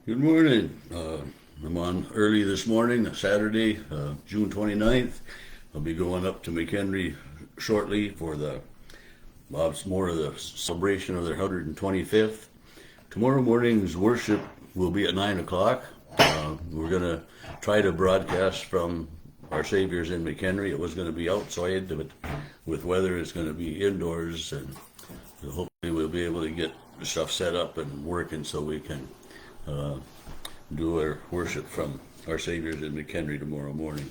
Good morning. I'm on early this morning, Saturday, June 29th. I'll be going up to McHenry shortly for lots more of the celebration of their 125th. Tomorrow morning's worship will be at 9 o'clock. We're going to try to broadcast from Our Savior's in McHenry. It was going to be outside, but with weather, it's going to be indoors, and hopefully we'll be able to get the stuff set up and working so we can do our worship from Our Savior's in McHenry tomorrow morning.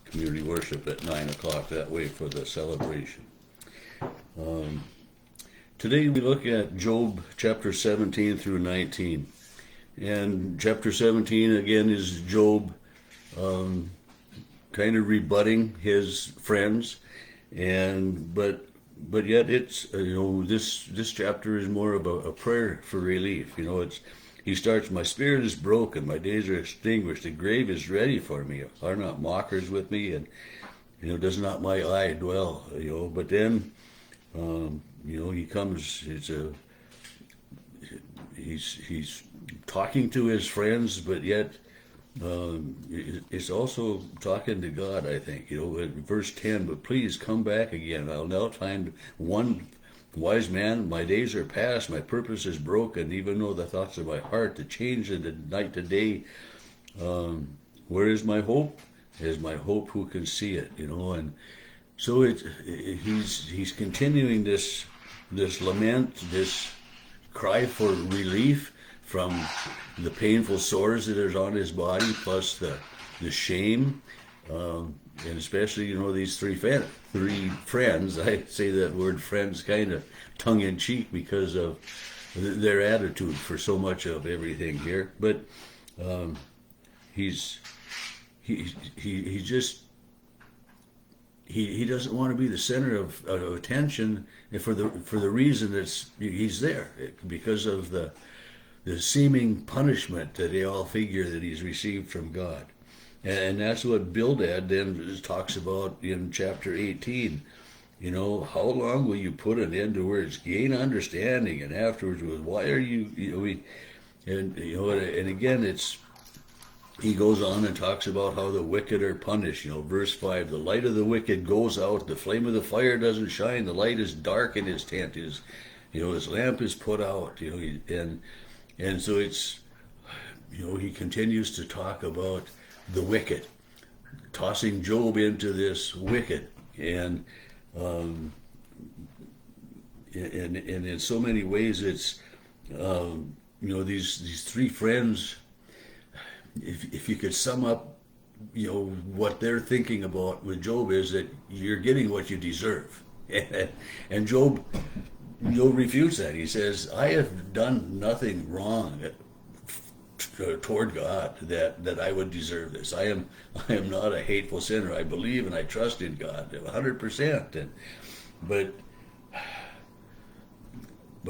Community worship at 9 o'clock that way for the celebration. Today we look at Job chapter 17 through 19. And chapter 17 again is Job kind of rebutting his friends, but yet it's this chapter is more of a prayer for relief. He starts, "My spirit is broken, my days are extinguished, the grave is ready for me. Are not mockers with me? And does not my eye dwell?" But then he comes. He's talking to his friends, but yet it's also talking to God, I think. In verse 10, "But please come back again. I'll now find one wise man. My days are past, my purpose is broken, even though the thoughts of my heart to change in the night to day. Where is my hope? Is my hope who can see it?" And so he's continuing this lament, this cry for relief from the painful sores that is on his body, plus the shame, and especially these three friends. I say that word "friends" kind of tongue in cheek because of their attitude for so much of everything here. But he's he just he doesn't want to be the center of attention for the reason that he's there, because of the seeming punishment that they all figure that he's received from God. And that's what Bildad then talks about in chapter 18. How long will you put an end to words? Gain understanding, and afterwards, why are you, and again, he goes on and talks about how the wicked are punished. Verse 5, "The light of the wicked goes out, the flame of the fire doesn't shine, the light is dark in his tent, his lamp is put out." And so he continues to talk about the wicked, tossing Job into this wicked, and in so many ways it's these three friends. If you could sum up what they're thinking about with Job, is that you're getting what you deserve. And Job refutes that. He says, "I have done nothing wrong toward God that I would deserve this. I am not a hateful sinner. I believe and I trust in God 100%." But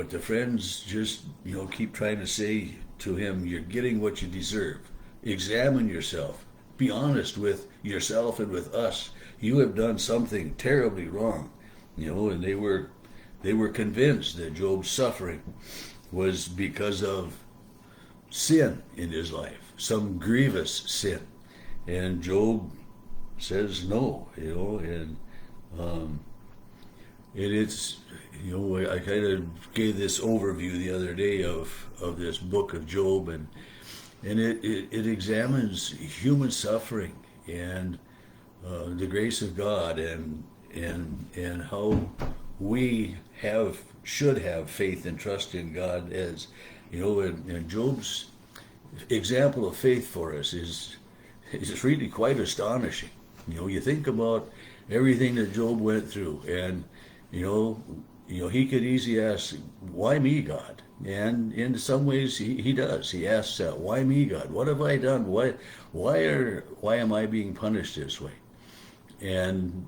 the friends just keep trying to say to him, "You're getting what you deserve. Examine yourself. Be honest with yourself and with us. You have done something terribly wrong." And they were convinced that Job's suffering was because of sin in his life, some grievous sin. And Job says no, and it's, I kind of gave this overview the other day of this book of Job, and it examines human suffering and the grace of God, and how we should have faith and trust in God, as and Job's example of faith for us is really quite astonishing. You think about everything that Job went through, and he could easily ask, "Why me, God?" And in some ways he does. He asks, "Why me, God? What have I done? Why am I being punished this way?" And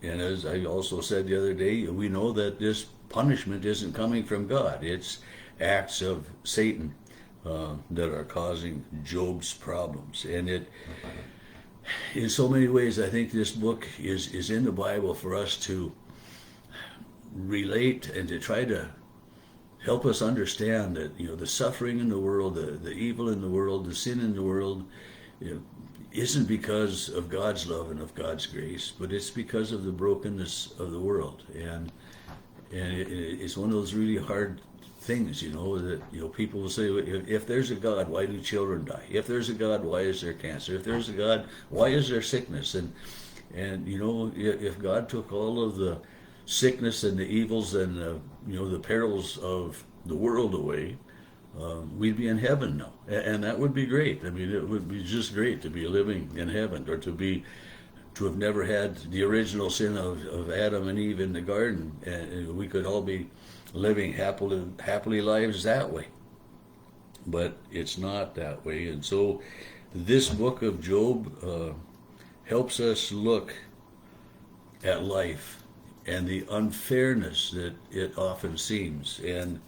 as I also said the other day, we know that this punishment isn't coming from God. It's acts of Satan that are causing Job's problems. And in so many ways, I think this book is in the Bible for us to relate and to try to help us understand that, the suffering in the world, the evil in the world, the sin in the world, isn't because of God's love and of God's grace, but it's because of the brokenness of the world. And it's one of those really hard things, that people will say, if there's a God, why do children die? If there's a God, why is there cancer? If there's a God, why is there sickness? And if God took all of the sickness and the evils and the perils of the world away, we'd be in heaven now, and that would be great. I mean, it would be just great to be living in heaven, or to have never had the original sin of Adam and Eve in the garden, and we could all be living happily lives that way. But it's not that way, and so this book of Job helps us look at life and the unfairness that it often seems. And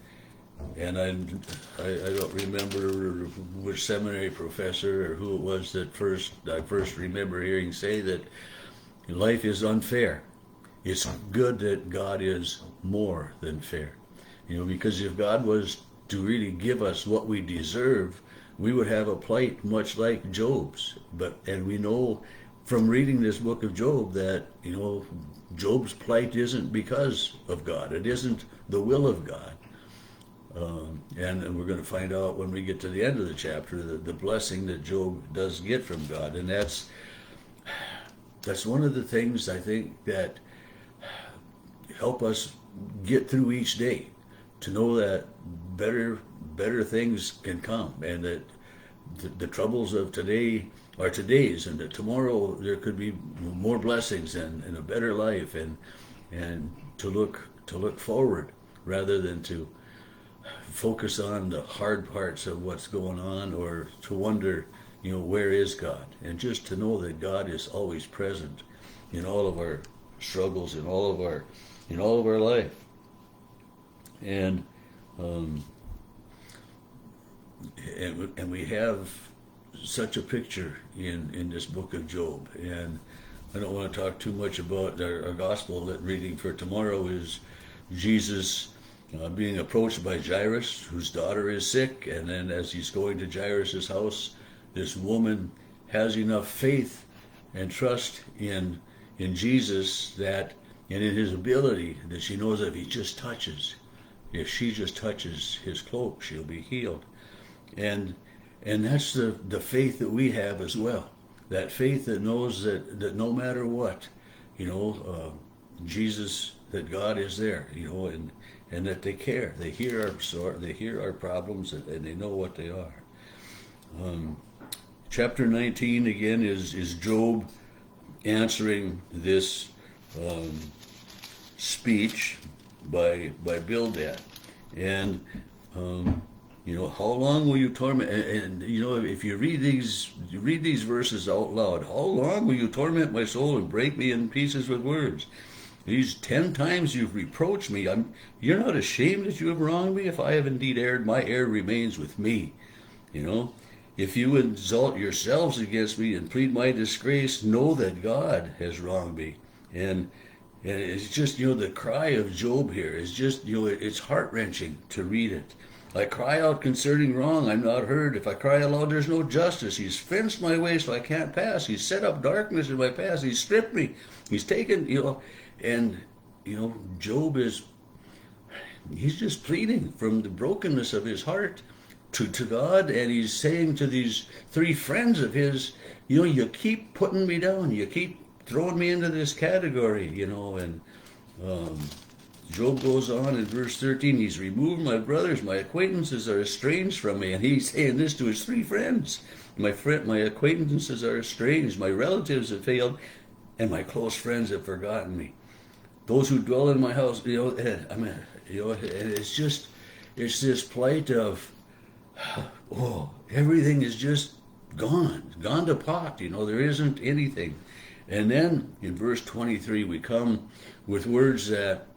I don't remember which seminary professor or who it was that I first remember hearing say that life is unfair. It's good that God is more than fair. Because if God was to really give us what we deserve, we would have a plight much like Job's. And we know from reading this book of Job that, Job's plight isn't because of God. It isn't the will of God. And we're going to find out when we get to the end of the chapter the blessing that Job does get from God. And that's one of the things I think that help us get through each day, to know that better things can come, and that the troubles of today are today's, and that tomorrow there could be more blessings and a better life, and to look forward rather than to focus on the hard parts of what's going on, or to wonder, where is God? And just to know that God is always present in all of our struggles, in all of our life. And we have such a picture in this book of Job. And I don't want to talk too much about our gospel reading for tomorrow is Jesus being approached by Jairus, whose daughter is sick, and then as he's going to Jairus' house, this woman has enough faith and trust in Jesus that, and in his ability, that she knows if she just touches his cloak, she'll be healed. And that's the faith that we have as well. That faith that knows that no matter what, Jesus, that God is there, and that they care. They hear our problems, and they know what they are. Chapter 19 again is Job answering this speech by Bildad, and how long will you torment? And if you read these verses out loud, how long will you torment my soul and break me in pieces with words? These 10 times you've reproached me. You're not ashamed that you have wronged me? If I have indeed erred, my error remains with me. If you exalt yourselves against me and plead my disgrace, know that God has wronged me. And it's just, the cry of Job here is just, it's heart-wrenching to read it. I cry out concerning wrong, I'm not heard. If I cry aloud, there's no justice. He's fenced my way so I can't pass. He's set up darkness in my path. He's stripped me. He's taken, and, Job he's just pleading from the brokenness of his heart to God, and he's saying to these 3 friends of his, you keep putting me down. You keep throwing me into this category, and Job goes on in verse 13, he's removed my brothers, my acquaintances are estranged from me, and he's saying this to his 3 friends. My acquaintances are estranged, my relatives have failed, and my close friends have forgotten me. Those who dwell in my house, it's this plight of, everything is just gone to pot, there isn't anything. And then in verse 23, we come with words that,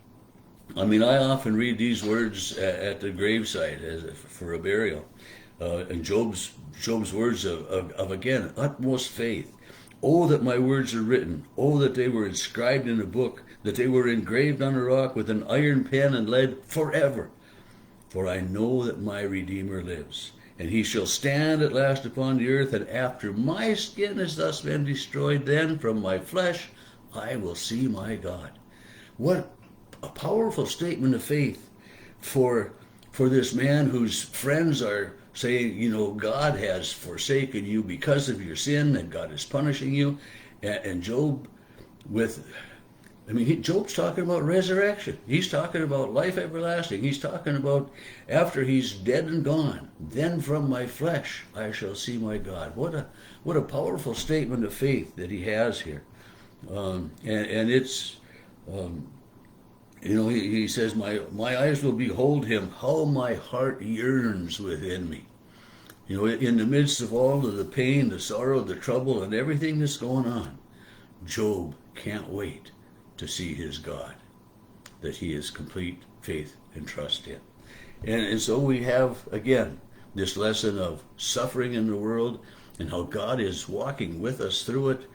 I often read these words at the graveside for a burial. And Job's words of again, utmost faith. Oh, that my words are written. Oh, that they were inscribed in a book, that they were engraved on a rock with an iron pen and lead forever. For I know that my Redeemer lives, and he shall stand at last upon the earth, and after my skin has thus been destroyed, then from my flesh I will see my God. What a powerful statement of faith for this man whose friends are saying, God has forsaken you because of your sin, and God is punishing you. And Job Job's talking about resurrection. He's talking about life everlasting. He's talking about after he's dead and gone, then from my flesh I shall see my God. What a powerful statement of faith that he has here. And it's, he says, my eyes will behold him, how my heart yearns within me. In the midst of all of the pain, the sorrow, the trouble, and everything that's going on, Job can't wait to see his God, that he has complete faith and trust in. And so we have, again, this lesson of suffering in the world and how God is walking with us through it,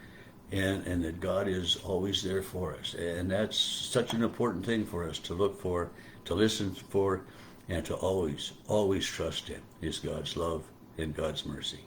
and that God is always there for us. And that's such an important thing for us to look for, to listen for, and to always, always trust in, is God's love and God's mercy.